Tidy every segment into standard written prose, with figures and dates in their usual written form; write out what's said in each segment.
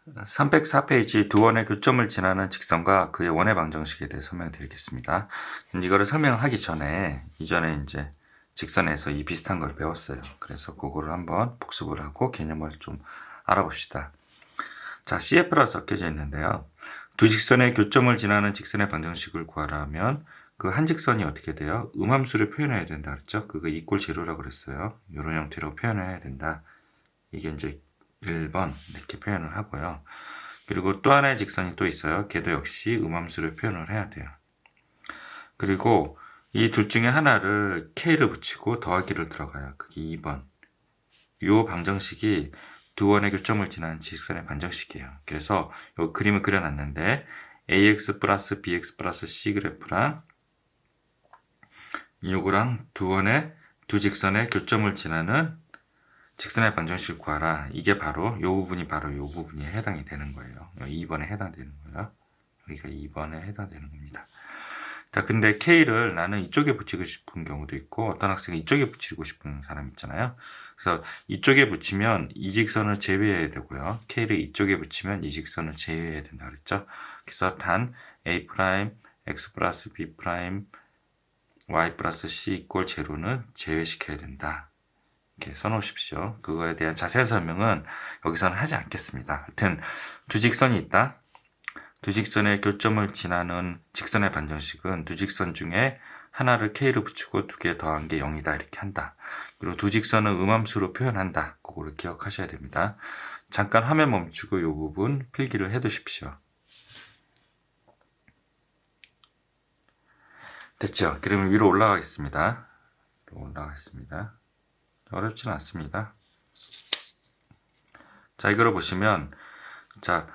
304페이지 두 원의 교점을 지나는 직선과 그의 원의 방정식에 대해 설명드리겠습니다. 이거를 설명하기 전에 이전에 이제 직선에서 이 비슷한 걸 배웠어요. 그래서 그거를 한번 복습을 하고 개념을 좀 알아봅시다. 자, CF라 섞여져 있는데요. 두 직선의 교점을 지나는 직선의 방정식을 구하라면 그 한 직선이 어떻게 돼요? 음함수를 표현해야 된다 그랬죠? 그거 이꼴 제로라고 그랬어요. 이런 형태로 표현해야 된다. 이게 이제 1번 이렇게 표현을 하고요. 그리고 또 하나의 직선이 또 있어요. 걔도 역시 음함수를 표현을 해야 돼요. 그리고 이 둘 중에 하나를 K를 붙이고 더하기를 들어가요. 그게 2번. 이 방정식이 두 원의 교점을 지나는 직선의 방정식이에요. 그래서 이 그림을 그려놨는데 AX 플러스 BX 플러스 C 그래프랑 요거랑 두 직선의 교점을 지나는 직선의 방정식을 구하라. 이게 바로 요 부분이 요 부분에 해당이 되는 거예요. 2번에 해당되는 거예요. 여기가 2번에 해당되는 겁니다. 자, 근데 K를 나는 이쪽에 붙이고 싶은 경우도 있고 어떤 학생은 이쪽에 붙이고 싶은 사람 있잖아요. 그래서 이쪽에 붙이면 이 직선을 제외해야 되고요. K를 이쪽에 붙이면 이 직선을 제외해야 된다 그랬죠. 그래서 단 A', X 플러스 B', Y 플러스 C 이꼴 제로는 제외시켜야 된다. 이렇게 써놓으십시오. 그거에 대한 자세한 설명은 여기서는 하지 않겠습니다. 하여튼 두 직선이 있다. 두 직선의 교점을 지나는 직선의 방정식은 두 직선 중에 하나를 K로 붙이고 두 개 더한 게 0이다 이렇게 한다. 그리고 두 직선은 음함수로 표현한다. 그거를 기억하셔야 됩니다. 잠깐 화면 멈추고 이 부분 필기를 해두십시오. 됐죠? 그러면 위로 올라가겠습니다. 어렵지는 않습니다. 자, 이거를 보시면 자,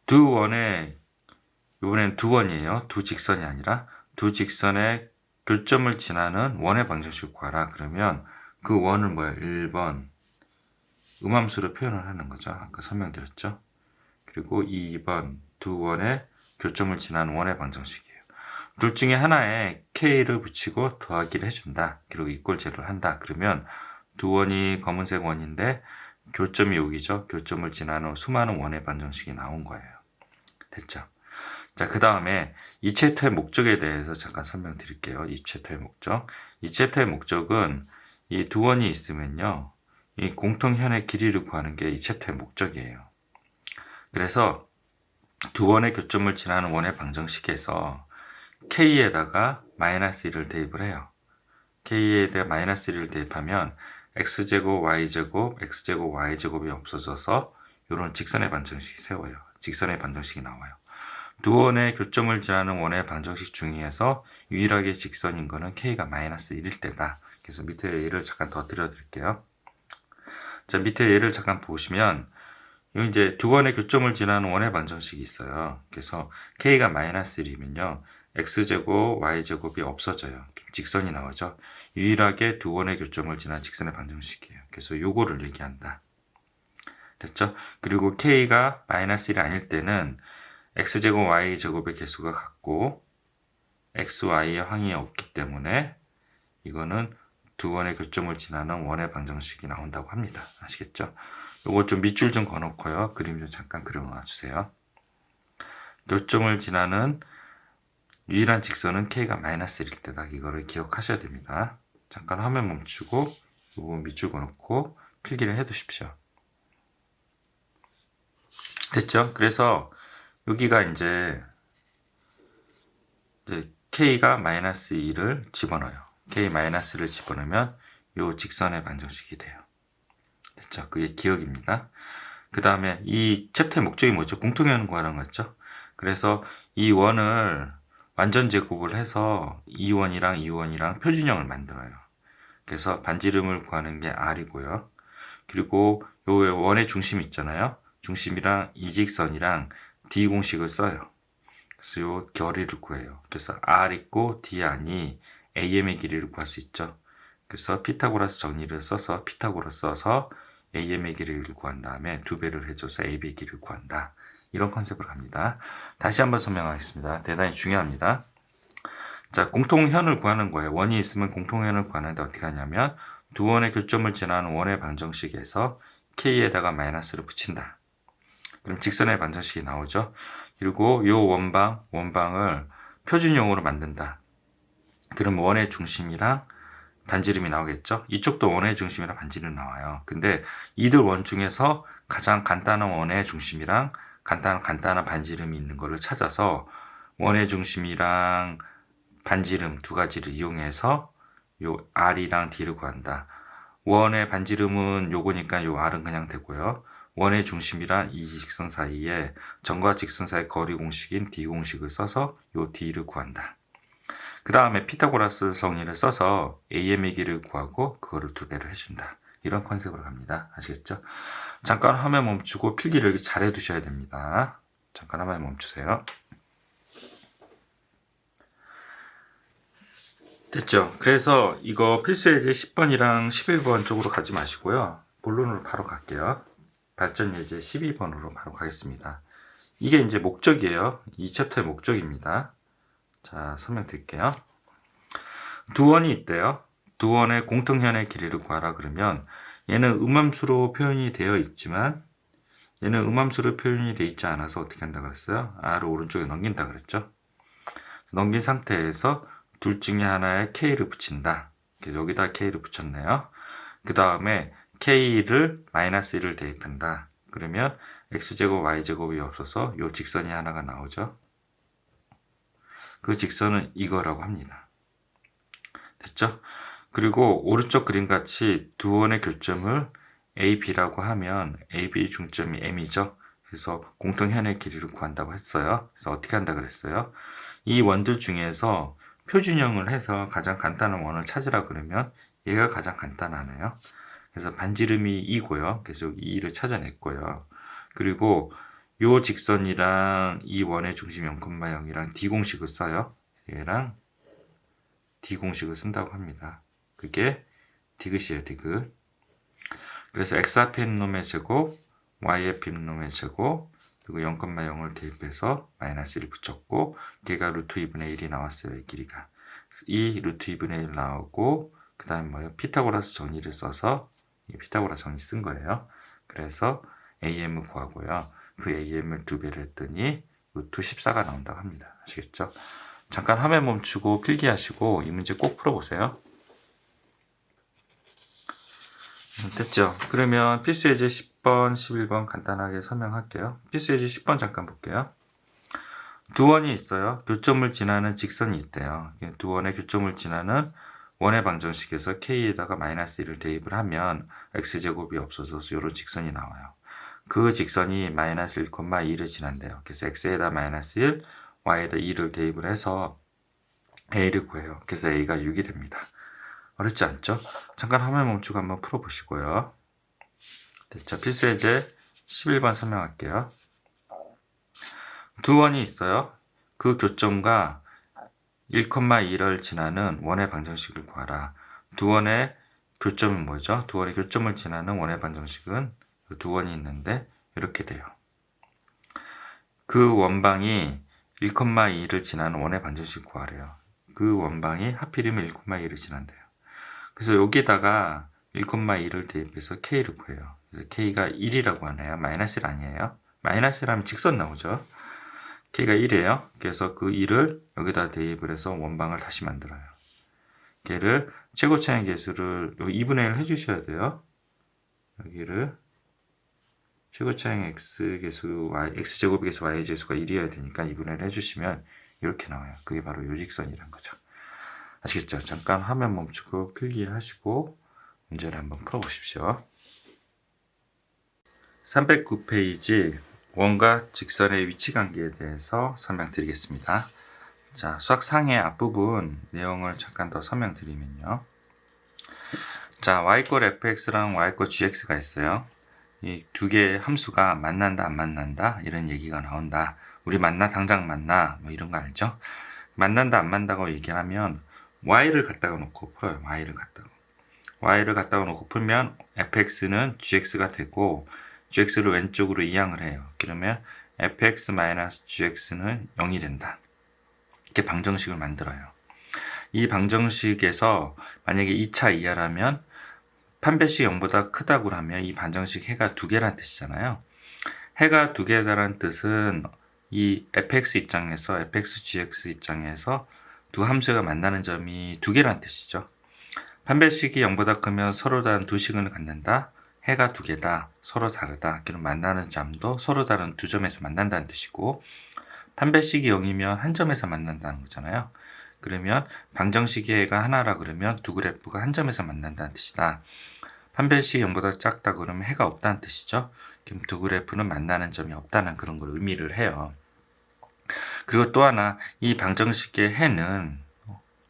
두 원의 이번엔 두 원이에요. 두 직선이 아니라 두 직선의 교점을 지나는 원의 방정식을 구하라. 그러면 그 원을 뭐야? 1번 음함수로 표현을 하는 거죠. 아까 설명드렸죠. 그리고 2번 두 원의 교점을 지나는 원의 방정식이에요. 둘 중에 하나에 K를 붙이고 더하기를 해준다. 그리고 이꼴 제로를 한다. 그러면 두 원이 검은색 원인데 교점이 여기죠. 교점을 지나는 수많은 원의 방정식이 나온 거예요. 됐죠? 자, 그 다음에 이 챕터의 목적에 대해서 잠깐 설명드릴게요. 이 챕터의 목적. 이 챕터의 목적은 이 두 원이 있으면요. 이 공통현의 길이를 구하는 게 이 챕터의 목적이에요. 그래서 두 원의 교점을 지나는 원의 방정식에서 K에다가 마이너스 1을 대입을 해요. K에다가 마이너스 1을 대입하면 X제곱, Y제곱, X제곱, Y제곱이 없어져서 이런 직선의 방정식이 세워요. 직선의 방정식이 나와요. 두 원의 교점을 지나는 원의 방정식 중에서 유일하게 직선인 거는 K가 마이너스 1일 때다. 그래서 밑에 예를 잠깐 더 드릴게요. 자, 밑에 예를 잠깐 보시면 이제 두 원의 교점을 지나는 원의 방정식이 있어요. 그래서 K가 마이너스 1이면요. X제곱, Y제곱이 없어져요. 직선이 나오죠. 유일하게 두 원의 교점을 지난 직선의 방정식이에요. 그래서 요거를 얘기한다. 됐죠? 그리고 K가 마이너스 1이 아닐 때는 X제곱, Y제곱의 개수가 같고 X, Y의 항이 없기 때문에 이거는 두 원의 교점을 지나는 원의 방정식이 나온다고 합니다. 아시겠죠? 요거 좀 밑줄 좀 그어놓고요. 그림 좀 잠깐 그려놔 주세요. 교점을 지나는 유일한 직선은 K가 마이너스 1일 때다. 이거를 기억하셔야 됩니다. 잠깐 화면 멈추고 이 부분 밑줄 그어놓고 필기를 해두십시오. 됐죠? 그래서 여기가 이제 K가 마이너스 2를 집어넣어요. K 마이너스를 집어넣으면 이 직선의 방정식이 돼요. 됐죠? 그게 기억입니다. 그 다음에 이 챕터의 목적이 뭐죠? 공통현 구하는 거죠. 그래서 이 원을 완전 제곱을 해서 2원이랑 2원이랑 표준형을 만들어요. 그래서 반지름을 구하는 게 R이고요. 그리고 요 원의 중심 있잖아요. 중심이랑 이 직선이랑 D 공식을 써요. 그래서 요 결의를 구해요. 그래서 R 있고 D 안이 AM의 길이를 구할 수 있죠. 그래서 피타고라스 정리를 써서 AM의 길이를 구한 다음에 2배를 해줘서 AB의 길이를 구한다. 이런 컨셉으로 갑니다. 다시 한번 설명하겠습니다. 대단히 중요합니다. 자, 공통현을 구하는 거예요. 원이 있으면 공통현을 구하는데 어떻게 하냐면 두 원의 교점을 지나는 원의 방정식에서 K에다가 마이너스를 붙인다. 그럼 직선의 방정식이 나오죠. 그리고 요 원방을 표준형으로 만든다. 그럼 원의 중심이랑 반지름이 나오겠죠. 이쪽도 원의 중심이랑 반지름이 나와요. 근데 이들 원 중에서 가장 간단한 원의 중심이랑 간단한 반지름이 있는 거를 찾아서 원의 중심이랑 반지름 두 가지를 이용해서 요 R이랑 D를 구한다. 원의 반지름은 요거니까 요 R은 그냥 되고요. 원의 중심이랑 이 직선 사이에 점과 직선 사이 거리 공식인 D 공식을 써서 요 D를 구한다. 그 다음에 피타고라스 정리를 써서 AM의 길을 구하고 그거를 2배를 해준다. 이런 컨셉으로 갑니다. 아시겠죠? 잠깐 화면 멈추고 필기를 이렇게 잘 해두셔야 됩니다. 잠깐 화면 멈추세요. 됐죠? 그래서 이거 필수예제 10번이랑 11번 쪽으로 가지 마시고요. 본론으로 바로 갈게요. 발전 예제 12번으로 바로 가겠습니다. 이게 이제 목적이에요. 이 챕터의 목적입니다. 자, 설명드릴게요. 두 원이 있대요. 두 원의 공통현의 길이를 구하라 그러면 얘는 음함수로 표현이 되어 있지만 얘는 음함수로 표현이 되어 있지 않아서 어떻게 한다 그랬어요? R을 오른쪽에 넘긴다 그랬죠. 넘긴 상태에서 둘 중에 하나에 K를 붙인다. 여기다 K를 붙였네요. 그 다음에 K를 마이너스 1을 대입한다. 그러면 X제곱 Y제곱이 없어서 이 직선이 하나가 나오죠. 그 직선은 이거라고 합니다. 됐죠? 그리고 오른쪽 그림같이 두 원의 교점을 AB라고 하면 AB 중점이 M이죠. 그래서 공통현의 길이를 구한다고 했어요. 그래서 어떻게 한다 그랬어요? 이 원들 중에서 표준형을 해서 가장 간단한 원을 찾으라 그러면 얘가 가장 간단하네요. 그래서 반지름이 2고요. 그래서 2를 찾아냈고요. 그리고 요 직선이랑 이 원의 중심 0,0이랑 D공식을 써요. 얘랑 D공식을 쓴다고 합니다. 그게 디귿이에요, 디귿. 그래서 x 앞에 있는 놈의 제곱, y 앞에 있는 놈의 제곱, 그리고 0,0을 대입해서 마이너스 1을 붙였고, 걔가 루트 2분의 1이 나왔어요, 이 길이가. 이 루트 2분의 1 나오고, 그 다음에 뭐예요? 피타고라스 정리를 써서, 이 피타고라스 정리 쓴 거예요. 그래서 AM을 구하고요. 그 AM을 2배를 했더니, 루트 14가 나온다고 합니다. 아시겠죠? 잠깐 화면 멈추고 필기하시고, 이 문제 꼭 풀어보세요. 됐죠? 그러면 필수예제 10번, 11번 간단하게 설명할게요. 필수예제 10번 잠깐 볼게요. 두 원이 있어요. 교점을 지나는 직선이 있대요. 두 원의 교점을 지나는 원의 방정식에서 K에다가 마이너스 1을 대입을 하면 X제곱이 없어져서 이런 직선이 나와요. 그 직선이 마이너스 1,2를 지난대요. 그래서 X에다 마이너스 1, Y에다 2를 대입을 해서 A를 구해요. 그래서 A가 6이 됩니다. 어렵지 않죠? 잠깐 화면 멈추고 한번 풀어보시고요. 됐죠? 필수예제 11번 설명할게요. 두 원이 있어요. 그 교점과 1,2를 지나는 원의 방정식을 구하라. 두 원의 교점은 뭐죠? 두 원의 교점을 지나는 원의 방정식은 두 원이 있는데 이렇게 돼요. 그 원방이 1,2를 지나는 원의 방정식을 구하래요. 그 원방이 하필이면 1,2를 지난대요. 그래서 여기다가 1,2를 대입해서 K를 구해요. 그래서 K가 1이라고 하네요. 마이너스 1 아니에요. 마이너스 1 하면 직선 나오죠. K가 1이에요. 그래서 그 1을 여기다 대입을 해서 원방을 다시 만들어요. 걔를 최고차의 개수를 2분의 1 해주셔야 돼요. 여기를 최고차의 X개수, X제곱의 개수, Y제수가 1이어야 되니까 2분의 1 해주시면 이렇게 나와요. 그게 바로 요직선이란 거죠. 아시겠죠? 잠깐 화면 멈추고 필기하시고 문제를 한번 풀어보십시오. 309페이지 원과 직선의 위치관계에 대해서 설명드리겠습니다. 자, 수학 상해 앞부분 내용을 잠깐 더 설명드리면요. 자, y꼴 fx랑 y꼴 gx가 있어요. 이 두 개의 함수가 만난다 안 만난다 이런 얘기가 나온다. 우리 당장 만나 뭐 이런 거 알죠? 만난다 안 만난다고 얘기하면 y를 갖다가 놓고 풀어요. y를 갖다가 놓고 풀면 fx는 gx가 되고 gx를 왼쪽으로 이항을 해요. 그러면 fx-gx는 0이 된다. 이렇게 방정식을 만들어요. 이 방정식에서 만약에 2차 이하라면 판별식 0보다 크다고 하면 이 방정식 해가 2개란 뜻이잖아요. 해가 두 개다라는 뜻은 이 fx 입장에서 fx, gx 입장에서 두 함수가 만나는 점이 두 개라는 뜻이죠. 판별식이 0보다 크면 서로 다른 두 시근을 갖는다. 해가 두 개다. 서로 다르다. 그럼 만나는 점도 서로 다른 두 점에서 만난다는 뜻이고, 판별식이 0이면 한 점에서 만난다는 거잖아요. 그러면 방정식의 해가 하나라 그러면 두 그래프가 한 점에서 만난다는 뜻이다. 판별식이 0보다 작다 그러면 해가 없다는 뜻이죠. 그럼 두 그래프는 만나는 점이 없다는 그런 걸 의미를 해요. 그리고 또 하나, 이 방정식의 해는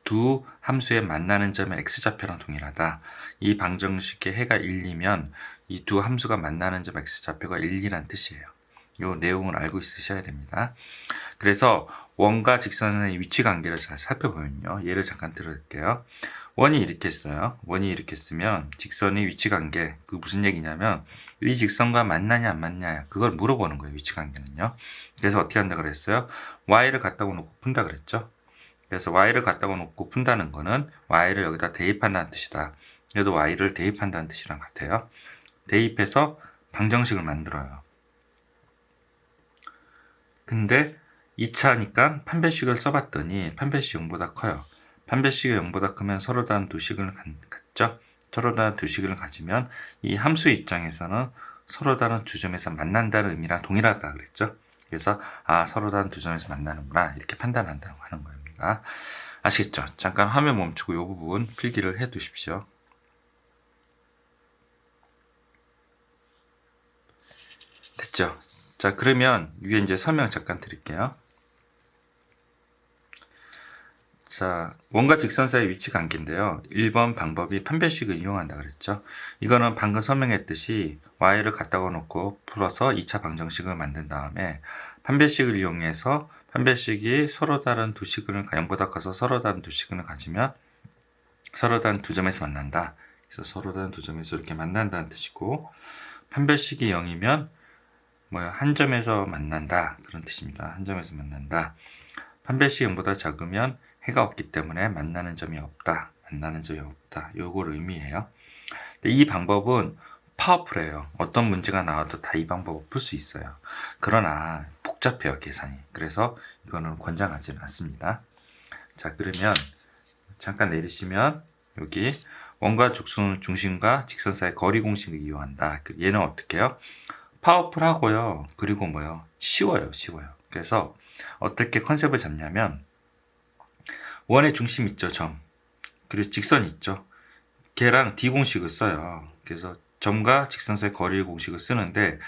두 함수의 만나는 점의 x좌표랑 동일하다. 이 방정식의 해가 1이면 이 두 함수가 만나는 점 x좌표가 1, 2라는 뜻이에요. 이 내용을 알고 있으셔야 됩니다. 그래서 원과 직선의 위치 관계를 잘 살펴보면요. 예를 잠깐 들어볼게요. 원이 이렇게 써요. 원이 이렇게 쓰면 직선의 위치 관계, 그 무슨 얘기냐면 이 직선과 만나냐 안 맞냐 그걸 물어보는 거예요. 위치 관계는요. 그래서 어떻게 한다 그랬어요? y를 갖다가 놓고 푼다 그랬죠. 그래서 y를 갖다가 놓고 푼다는 거는 y를 여기다 대입한다는 뜻이다. 얘도 y를 대입한다는 뜻이랑 같아요. 대입해서 방정식을 만들어요. 근데 2차니까 판별식을 써봤더니 판별식 0보다 커요. 판별식이 0보다 크면 서로 다른 두 식을 갖죠. 서로 다른 두 식을 가지면 이 함수 입장에서는 서로 다른 두 점에서 만난다는 의미랑 동일하다 그랬죠. 그래서 서로 다른 두 점에서 만나는구나 이렇게 판단한다고 하는 겁니다. 아시겠죠? 잠깐 화면 멈추고 이 부분 필기를 해 두십시오. 됐죠? 자, 그러면 위에 이제 설명 잠깐 드릴게요. 자, 원과 직선 사이 위치 관계인데요. 1번 방법이 판별식을 이용한다 그랬죠. 이거는 방금 설명했듯이 y를 갖다가 놓고 풀어서 2차 방정식을 만든 다음에 판별식을 이용해서 판별식이 서로 다른 두 시근을 0보다 커서 서로 다른 두 시근을 가지면 서로 다른 두 점에서 만난다. 그래서 서로 다른 두 점에서 이렇게 만난다는 뜻이고, 판별식이 0이면 한 점에서 만난다 그런 뜻입니다. 한 점에서 만난다. 판별식이 0보다 작으면 해가 없기 때문에 만나는 점이 없다. 만나는 점이 없다. 요걸 의미해요. 이 방법은 파워풀해요. 어떤 문제가 나와도 다 이 방법을 풀 수 있어요. 그러나 복잡해요, 계산이. 그래서 이거는 권장하지는 않습니다. 자, 그러면 잠깐 내리시면 여기 원과 중심과 직선 사이 거리 공식을 이용한다. 얘는 어떻게 해요? 파워풀하고요. 그리고 쉬워요. 그래서 어떻게 컨셉을 잡냐면 원의 중심 있죠, 점. 그리고 직선 있죠. 걔랑 D 공식을 써요. 그래서 점과 직선 사이 거리 공식을 쓰는데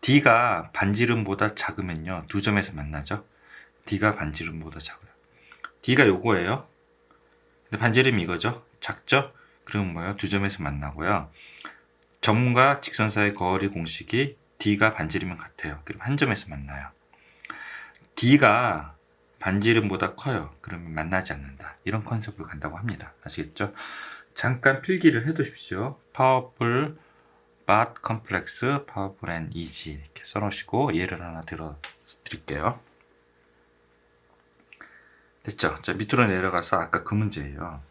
D가 반지름보다 작으면요. 두 점에서 만나죠. D가 반지름보다 작아요. D가 요거예요. 근데 반지름이 이거죠. 작죠? 그럼 두 점에서 만나고요. 점과 직선 사이 거리 공식이 D가 반지름이면 같아요. 그럼 한 점에서 만나요. D가 반지름보다 커요. 그러면 만나지 않는다. 이런 컨셉으로 간다고 합니다. 아시겠죠? 잠깐 필기를 해 두십시오. powerful, but complex, powerful and easy 이렇게 써놓으시고 예를 하나 드릴게요. 됐죠? 자, 밑으로 내려가서 아까 그 문제예요.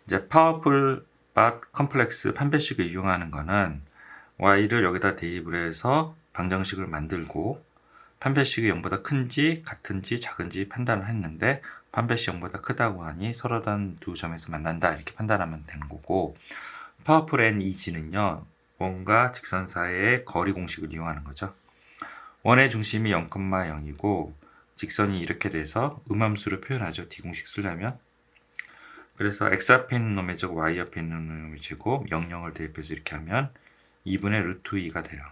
이제 powerful, but complex 판별식을 이용하는 거는 y를 여기다 대입을 해서 방정식을 만들고 판별식이 0보다 큰지 같은지 작은지 판단을 했는데 판별식 0보다 크다고 하니 서로 다른 두 점에서 만난다 이렇게 판단하면 되는 거고, 파워풀 and easy는요 원과 직선 사이의 거리 공식을 이용하는 거죠. 원의 중심이 0,0이고 직선이 이렇게 돼서 음함수를 표현하죠. D 공식 쓰려면. 그래서 x 앞에 있는 놈의 제곱 y 앞에 있는 놈의 제곱 00을 대입해서 이렇게 하면 2분의 루트 2가 돼요.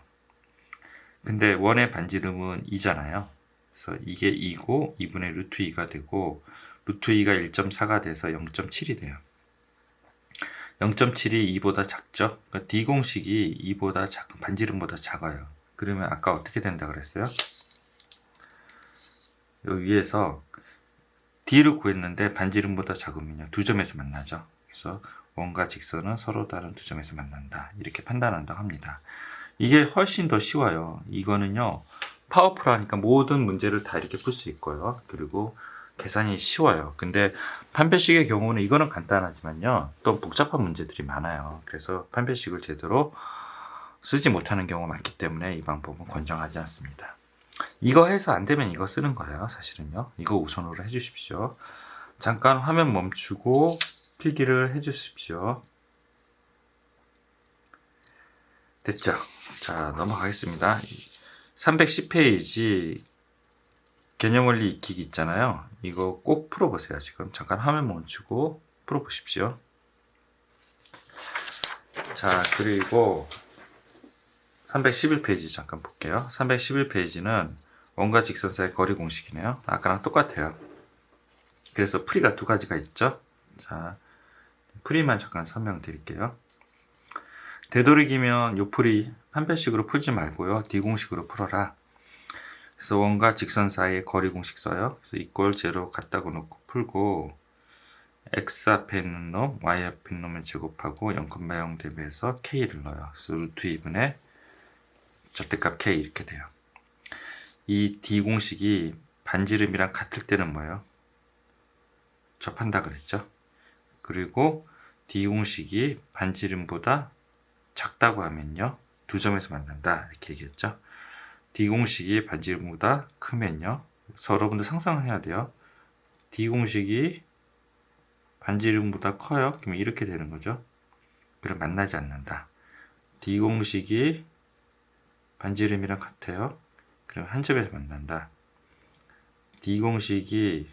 근데 원의 반지름은 2잖아요. 그래서 이게 2고 2분의 루트 2가 되고 루트 2가 1.4가 돼서 0.7이 돼요. 0.7이 2보다 작죠? 그러니까 D 공식이 2보다 작은 반지름보다 작아요. 그러면 아까 어떻게 된다 그랬어요? 여기 위에서 D를 구했는데 반지름보다 작으면요 두 점에서 만나죠. 그래서 원과 직선은 서로 다른 두 점에서 만난다. 이렇게 판단한다고 합니다. 이게 훨씬 더 쉬워요. 이거는요 파워풀하니까 모든 문제를 다 이렇게 풀 수 있고요. 그리고 계산이 쉬워요. 근데 판별식의 경우는 이거는 간단하지만요 또 복잡한 문제들이 많아요. 그래서 판별식을 제대로 쓰지 못하는 경우가 많기 때문에 이 방법은 권장하지 않습니다. 이거 해서 안 되면 이거 쓰는 거예요. 사실은요. 이거 우선으로 해주십시오. 잠깐 화면 멈추고 필기를 해주십시오. 됐죠? 자, 넘어가겠습니다. 310페이지 개념원리 익히기 있잖아요. 이거 꼭 풀어보세요. 지금 잠깐 화면 멈추고 풀어보십시오. 자, 그리고 311페이지 잠깐 볼게요. 311페이지는 원과 직선 사이의 거리 공식이네요. 아까랑 똑같아요. 그래서 풀이가 두 가지가 있죠. 자, 풀이만 잠깐 설명드릴게요. 되도록이면 요 풀이 판별식으로 풀지 말고요. D 공식으로 풀어라. 그래서 원과 직선 사이의 거리 공식 써요. 그래서 이꼴 제로 갖다가 놓고 풀고 x 앞에 있는 놈, y 앞에 있는 놈을 제곱하고 0,0 대비해서 k를 넣어요. 그래서 루트 2분의 절대값 k 이렇게 돼요. 이 D 공식이 반지름이랑 같을 때는 뭐예요? 접한다 그랬죠. 그리고 D 공식이 반지름보다 작다고 하면요, 두 점에서 만난다 이렇게 얘기했죠. D 공식이 반지름보다 크면요, 그래서 여러분들 상상해야 돼요. D 공식이 반지름보다 커요. 그러면 이렇게 되는 거죠. 그럼 만나지 않는다. D 공식이 반지름이랑 같아요. 그럼 한 점에서 만난다. D 공식이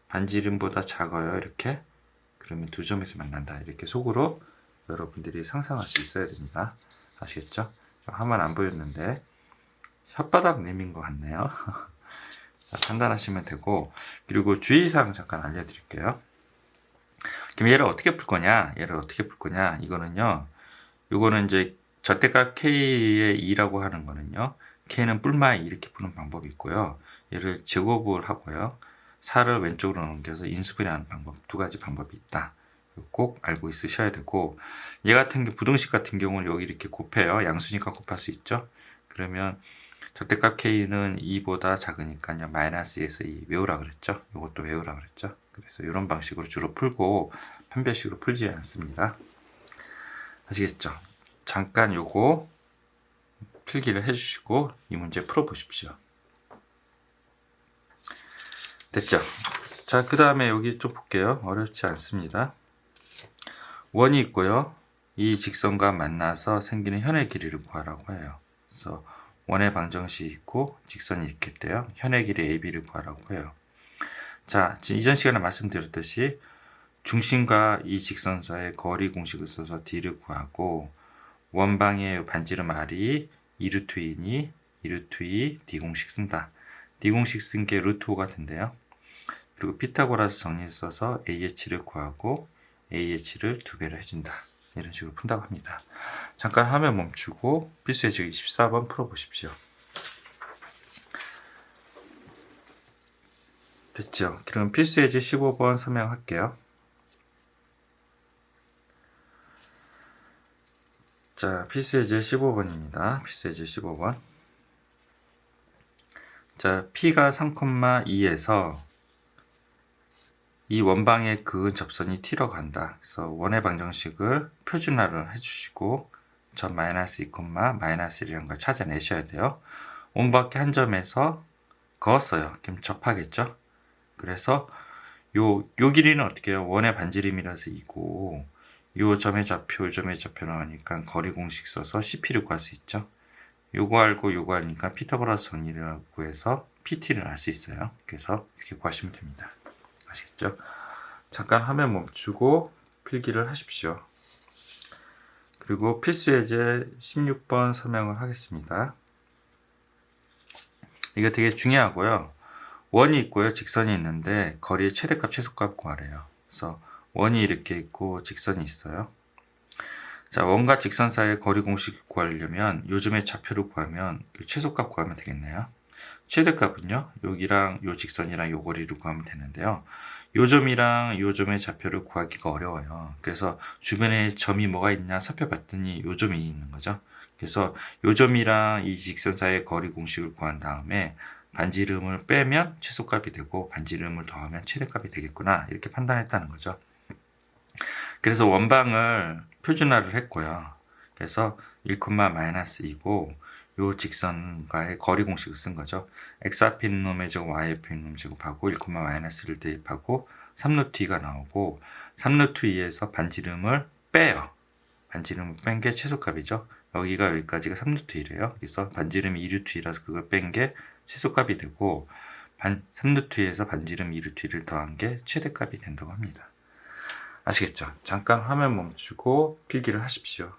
반지름보다 작아요. 이렇게. 그러면 두 점에서 만난다. 이렇게 속으로 여러분들이 상상할 수 있어야 됩니다. 아시겠죠? 화면 안 보였는데 혓바닥 내민 것 같네요. 자, 판단하시면 되고, 그리고 주의사항 잠깐 알려드릴게요. 그럼 얘를 어떻게 풀 거냐? 이거는요, 요거는 이제 절대값 k의 2라고 하는 거는요, k는 뿔마에 이렇게 푸는 방법이 있고요. 얘를 제곱을 하고요, 4를 왼쪽으로 넘겨서 인수분해하는 방법, 두 가지 방법이 있다. 꼭 알고 있으셔야 되고, 얘 같은 게 부등식 같은 경우는 여기 이렇게 곱해요. 양수니까 곱할 수 있죠. 그러면 절대값 k는 2보다 작으니까요, 마이너스 2에서 2 외우라 그랬죠. 이것도 외우라 그랬죠. 그래서 이런 방식으로 주로 풀고 판별식으로 풀지 않습니다. 아시겠죠? 잠깐 요거 필기를 해주시고 이 문제 풀어보십시오. 됐죠? 자, 그 다음에 여기 좀 볼게요. 어렵지 않습니다. 원이 있고요. 이 직선과 만나서 생기는 현의 길이를 구하라고 해요. 그래서 원의 방정식이 있고 직선이 있겠대요. 현의 길이 AB를 구하라고 해요. 자, 이전 시간에 말씀드렸듯이 중심과 이 직선 사이의 거리 공식을 써서 D를 구하고, 원방의 반지름 R이 2루트 2니 2루트 2 D 공식 쓴다. D 공식 쓴 게 루트 5가 된대요. 그리고 피타고라스 정리 써서 AH를 구하고 AH를 2배로 해준다. 이런 식으로 푼다고 합니다. 잠깐 화면 멈추고 필수의 즉 24번 풀어보십시오. 됐죠? 그럼 필수의 즉 15번 설명할게요. 자, 필수의 즉 15번입니다. 필수의 즉 15번. 자, P가 3,2에서 이 원방에 그은 접선이 T로 간다. 그래서 원의 방정식을 표준화를 해주시고 점 마이너스 2, 마이너스 1이라는 걸 찾아내셔야 돼요. 원밖에 한 점에서 그었어요. 그럼 접하겠죠? 그래서 요 길이는 어떻게 해요? 원의 반지름이라서 2고, 요 점의 좌표, 요 점의 좌표 나오니까 거리 공식 써서 CP를 구할 수 있죠. 요거 알고 요거 하니까 피타고라스 정리를 구해서 PT를 알 수 있어요. 그래서 이렇게 구하시면 됩니다. 아시겠죠? 잠깐 화면 멈추고 필기를 하십시오. 그리고 필수 예제 16번 설명을 하겠습니다. 이거 되게 중요하고요. 원이 있고요, 직선이 있는데 거리의 최대값, 최소값 구하래요. 그래서 원이 이렇게 있고 직선이 있어요. 자, 원과 직선 사이의 거리 공식 구하려면 요점의 좌표를 구하면 최소값 구하면 되겠네요. 최대값은요, 여기랑 요 직선이랑 요 거리를 구하면 되는데요. 요 점이랑 요 점의 좌표를 구하기가 어려워요. 그래서 주변에 점이 뭐가 있냐 살펴봤더니 요 점이 있는 거죠. 그래서 요 점이랑 이 직선 사이의 거리 공식을 구한 다음에 반지름을 빼면 최소값이 되고 반지름을 더하면 최대값이 되겠구나, 이렇게 판단했다는 거죠. 그래서 원방을 표준화를 했고요. 그래서 1,-2고 요 직선과의 거리 공식을 쓴 거죠. x 앞에 있는 놈의 제곱, y 앞에 있는 놈의 제곱하고 1,-를 대입하고 3루트2가 나오고 3루트2에서 반지름을 빼요. 반지름을 뺀 게 최소값이죠. 여기가 여기까지가 3루트2래요. 그래서 반지름이 2루트2라서 그걸 뺀 게 최소값이 되고 3루트2에서 반지름 2루트2를 더한 게 최대값이 된다고 합니다. 아시겠죠? 잠깐 화면 멈추고 필기를 하십시오.